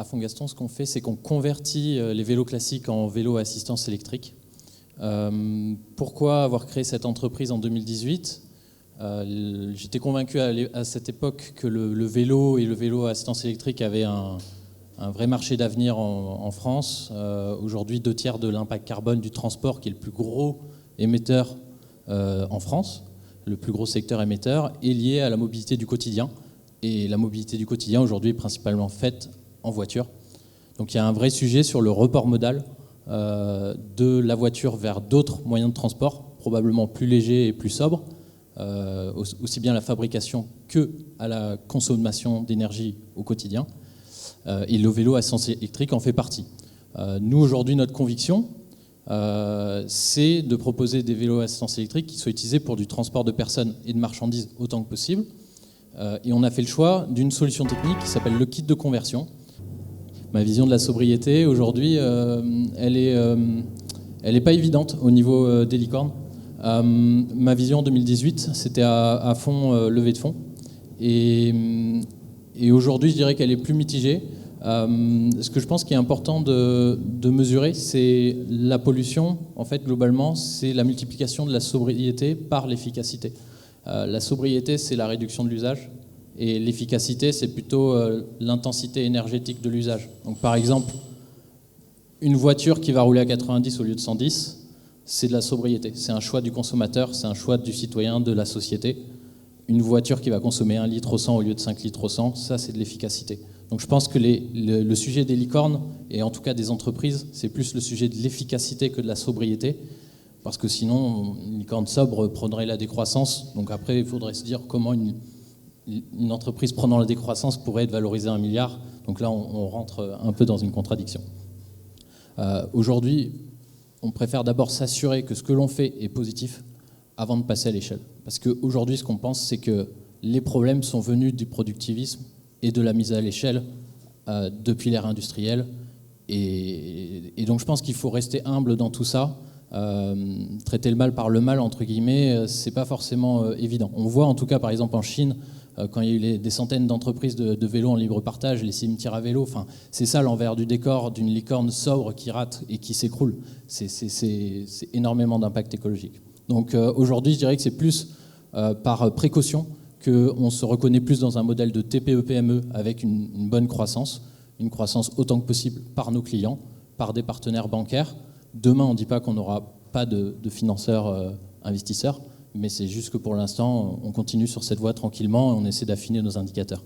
à Fongaston, ce qu'on fait, c'est qu'on convertit les vélos classiques en vélos à assistance électrique. Pourquoi avoir créé cette entreprise en 2018 ? J'étais convaincu à cette époque que le vélo et le vélo à assistance électrique avaient un vrai marché d'avenir en France. Aujourd'hui, 2/3 de l'impact carbone du transport, qui est le plus gros émetteur en France, le plus gros secteur émetteur, est lié à la mobilité du quotidien. Et la mobilité du quotidien, aujourd'hui, est principalement faite en voiture. Donc il y a un vrai sujet sur le report modal de la voiture vers d'autres moyens de transport, probablement plus légers et plus sobres, aussi bien à la fabrication que à la consommation d'énergie au quotidien. Et le vélo à assistance électrique en fait partie. Nous, aujourd'hui, notre conviction, c'est de proposer des vélos à assistance électrique qui soient utilisés pour du transport de personnes et de marchandises autant que possible. Et on a fait le choix d'une solution technique qui s'appelle le kit de conversion. Ma vision de la sobriété, aujourd'hui, elle est pas évidente au niveau des licornes. Ma vision en 2018, c'était à fond levée de fonds. Et aujourd'hui, je dirais qu'elle est plus mitigée. Ce que je pense qu'il est important de mesurer, c'est la pollution. En fait, globalement, c'est la multiplication de la sobriété par l'efficacité. La sobriété, c'est la réduction de l'usage. Et l'efficacité, c'est plutôt l'intensité énergétique de l'usage. Donc, par exemple, une voiture qui va rouler à 90 au lieu de 110, c'est de la sobriété. C'est un choix du consommateur, c'est un choix du citoyen, de la société. Une voiture qui va consommer 1 litre au 100 au lieu de 5 litres au 100, ça, c'est de l'efficacité. Donc, je pense que le sujet des licornes, et en tout cas des entreprises, c'est plus le sujet de l'efficacité que de la sobriété. Parce que sinon, une licorne sobre prendrait la décroissance. Donc après, il faudrait se dire comment une entreprise prenant la décroissance pourrait être valorisée à 1 milliard. Donc là, on rentre un peu dans une contradiction. Aujourd'hui, on préfère d'abord s'assurer que ce que l'on fait est positif avant de passer à l'échelle. Parce qu'aujourd'hui, ce qu'on pense, c'est que les problèmes sont venus du productivisme et de la mise à l'échelle depuis l'ère industrielle. Et donc, je pense qu'il faut rester humble dans tout ça. Traiter le mal par le mal, entre guillemets, c'est pas forcément évident. On voit en tout cas, par exemple, en Chine, quand il y a eu des centaines d'entreprises de vélos en libre partage, les cimetières à vélo, enfin, c'est ça l'envers du décor d'une licorne sobre qui rate et qui s'écroule. C'est énormément d'impact écologique. Donc aujourd'hui, je dirais que c'est plus par précaution qu'on se reconnaît plus dans un modèle de TPE-PME avec une bonne croissance, une croissance autant que possible par nos clients, par des partenaires bancaires. Demain, on ne dit pas qu'on n'aura pas de financeurs investisseurs, mais c'est juste que pour l'instant, on continue sur cette voie tranquillement et on essaie d'affiner nos indicateurs.